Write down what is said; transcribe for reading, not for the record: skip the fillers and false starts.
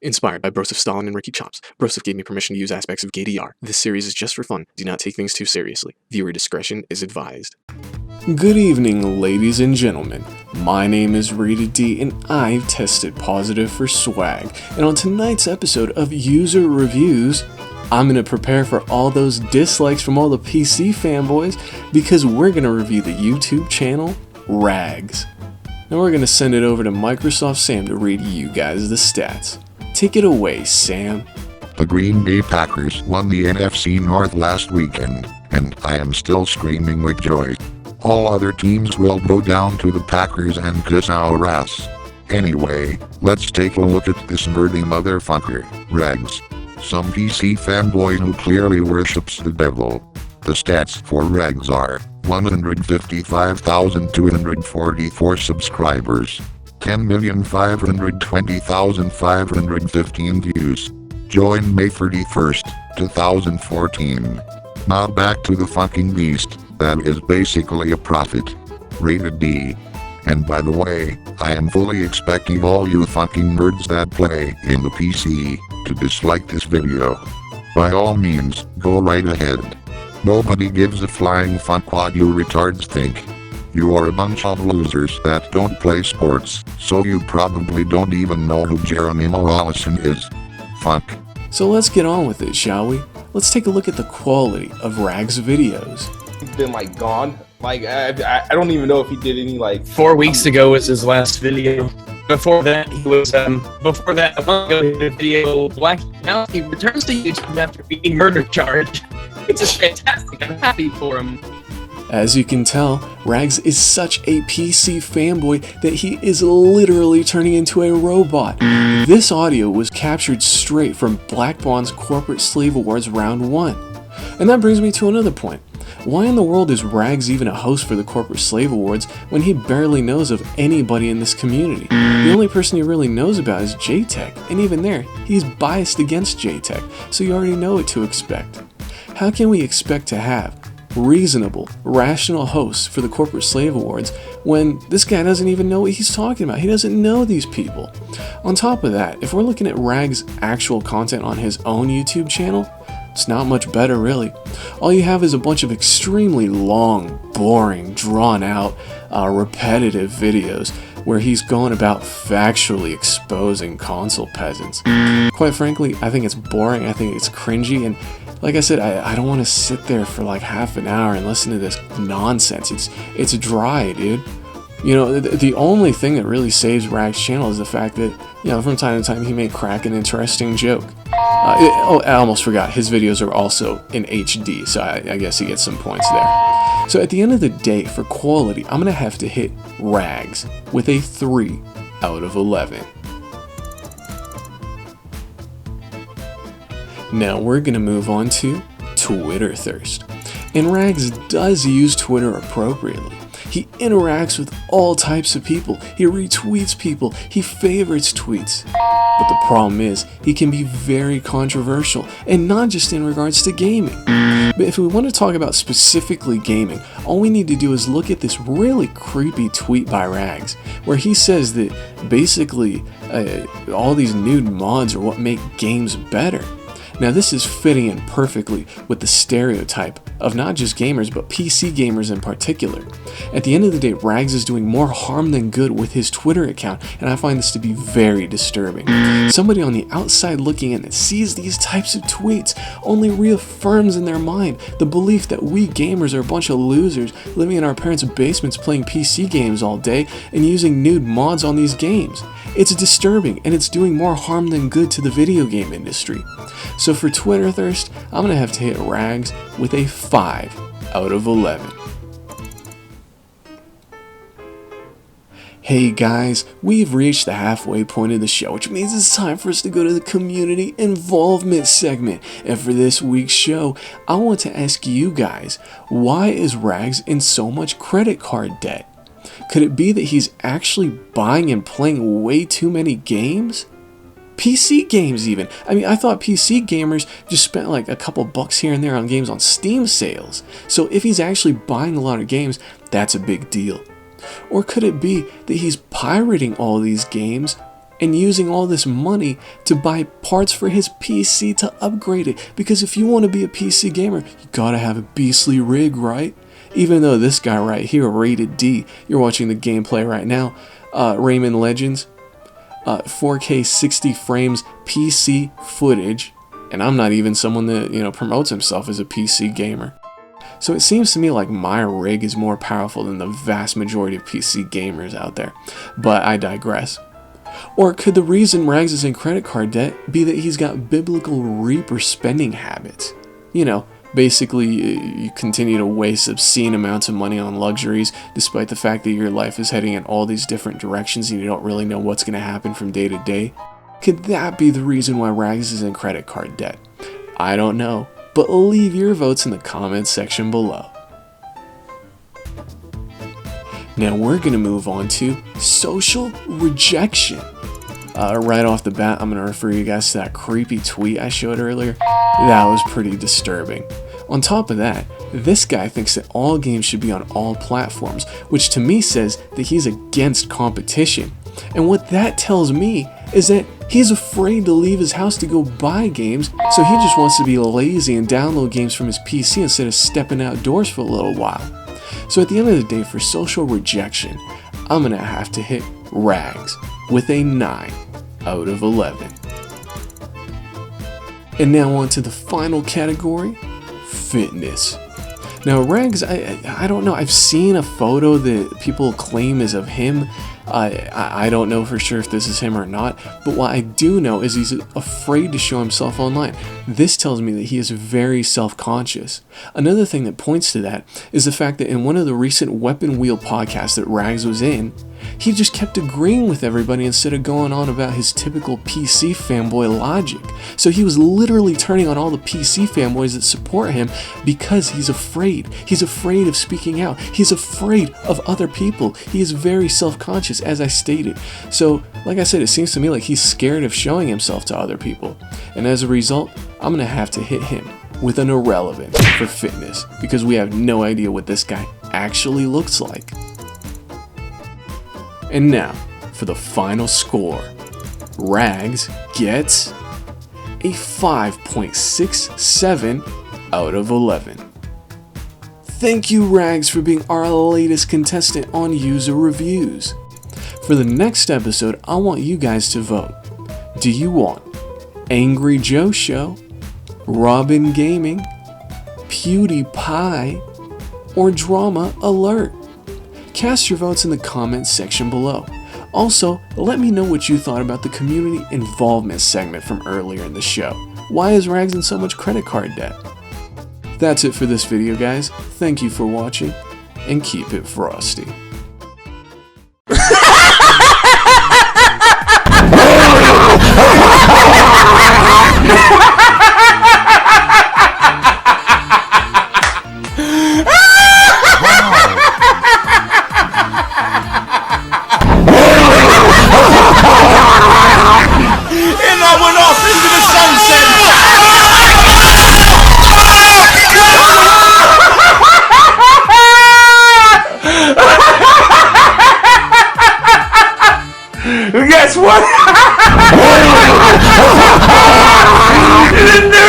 Inspired by Broseph Stalin and Ricky Chops, Broseph gave me permission to use aspects of GDR. This series is just for fun. Do not take things too seriously. Viewer discretion is advised. Good evening, ladies and gentlemen. My name is Rita D, and I've tested positive for swag. And on tonight's episode of User Reviews, I'm going to prepare for all those dislikes from all the PC fanboys because we're going to review the YouTube channel Rags. Now we're going to send it over to Microsoft Sam to read you guys the stats. Take it away, Sam. The Green Bay Packers won the NFC North last weekend, and I am still screaming with joy. All other teams will go down to the Packers and kiss our ass. Anyway, let's take a look at this nerdy motherfucker, Rags. Some PC fanboy who clearly worships the devil. The stats for Rags are 155,244 subscribers, 10,520,515 views. Joined May 31st, 2014. Now back to the fucking beast, that is basically a prophet. Rated D. And by the way, I am fully expecting all you fucking nerds that play in the PC to dislike this video. By all means, go right ahead. Nobody gives a flying fuck what you retards think. You are a bunch of losers that don't play sports, so you probably don't even know who Jeremy Allison is. Fuck. So let's get on with it, shall we? Let's take a look at the quality of Rags' videos. He's been gone. I don't even know if he did any 4 weeks ago was his last video. Before that, he was a month ago, he did a video Black. Now he returns to YouTube after being murder charged. It's just fantastic. I'm happy for him. As you can tell, Rags is such a PC fanboy that he is literally turning into a robot. This audio was captured straight from Black Bond's Corporate Slave Awards Round 1. And that brings me to another point. Why in the world is Rags even a host for the Corporate Slave Awards when he barely knows of anybody in this community? The only person he really knows about is JTech, and even there, he's biased against JTech, so you already know what to expect. How can we expect to have reasonable, rational hosts for the Corporate Slave Awards when this guy doesn't even know what he's talking about? He doesn't know these people. On top of that, if we're looking at Rags' actual content on his own YouTube channel, it's not much better really. All you have is a bunch of extremely long, boring, drawn out, repetitive videos where he's going about factually exposing console peasants. Quite frankly, I think it's boring, I think it's cringy, and like I said, I don't want to sit there for half an hour and listen to this nonsense. It's dry, dude. You know, the only thing that really saves Rags' channel is the fact that, from time to time he may crack an interesting joke. I almost forgot, his videos are also in HD, so I guess he gets some points there. So at the end of the day, for quality, I'm going to have to hit Rags with a 3 out of 11. Now we're going to move on to Twitter thirst. And Rags does use Twitter appropriately. He interacts with all types of people, he retweets people, he favorites tweets. But the problem is, he can be very controversial, and not just in regards to gaming. But if we want to talk about specifically gaming, all we need to do is look at this really creepy tweet by Rags, where he says that basically all these nude mods are what make games better. Now this is fitting in perfectly with the stereotype of not just gamers but PC gamers in particular. At the end of the day, Rags is doing more harm than good with his Twitter account, and I find this to be very disturbing. Somebody on the outside looking in that sees these types of tweets only reaffirms in their mind the belief that we gamers are a bunch of losers living in our parents' basements playing PC games all day and using nude mods on these games. It's disturbing, and it's doing more harm than good to the video game industry. So for Twitter thirst, I'm going to have to hit Rags with a 5 out of 11. Hey guys, we've reached the halfway point of the show, which means it's time for us to go to the community involvement segment. And for this week's show, I want to ask you guys, why is Rags in so much credit card debt? Could it be that he's actually buying and playing way too many games? PC games even. I mean, I thought PC gamers just spent a couple bucks here and there on games on Steam sales. So if he's actually buying a lot of games, that's a big deal. Or could it be that he's pirating all these games and using all this money to buy parts for his PC to upgrade it. Because if you want to be a PC gamer, you gotta have a beastly rig, right? Even though this guy right here, rated D, you're watching the gameplay right now, Rayman Legends, 4K 60 frames PC footage, and I'm not even someone that, promotes himself as a PC gamer. So it seems to me like my rig is more powerful than the vast majority of PC gamers out there. But I digress. Or could the reason Rags is in credit card debt be that he's got biblical Reaper spending habits? Basically, you continue to waste obscene amounts of money on luxuries, despite the fact that your life is heading in all these different directions and you don't really know what's going to happen from day to day. Could that be the reason why Rags is in credit card debt? I don't know, but leave your votes in the comments section below. Now we're going to move on to social rejection. Right off the bat, I'm going to refer you guys to that creepy tweet I showed earlier. That was pretty disturbing. On top of that, this guy thinks that all games should be on all platforms, which to me says that he's against competition. And what that tells me is that he's afraid to leave his house to go buy games, so he just wants to be lazy and download games from his PC instead of stepping outdoors for a little while. So at the end of the day, for social rejection, I'm going to have to hit Rags with a 9 out of 11. And now on to the final category, fitness. Now Rags, I don't know, I've seen a photo that people claim is of him. I don't know for sure if this is him or not, but what I do know is he's afraid to show himself online. This tells me that he is very self-conscious. Another thing that points to that is the fact that in one of the recent Weapon Wheel podcasts that Rags was in, he just kept agreeing with everybody instead of going on about his typical PC fanboy logic. So he was literally turning on all the PC fanboys that support him because he's afraid. He's afraid of speaking out. He's afraid of other people. He is very self-conscious, as I stated. So, like I said, it seems to me like he's scared of showing himself to other people. And as a result, I'm going to have to hit him with an irrelevant for fitness because we have no idea what this guy actually looks like. And now, for the final score, Rags gets a 5.67 out of 11. Thank you, Rags, for being our latest contestant on user reviews. For the next episode, I want you guys to vote. Do you want Angry Joe Show, Robin Gaming, PewDiePie, or Drama Alert? Cast your votes in the comments section below. Also, let me know what you thought about the community involvement segment from earlier in the show. Why is Rags in so much credit card debt? That's it for this video, guys. Thank you for watching, and keep it frosty. Guess what? You didn't do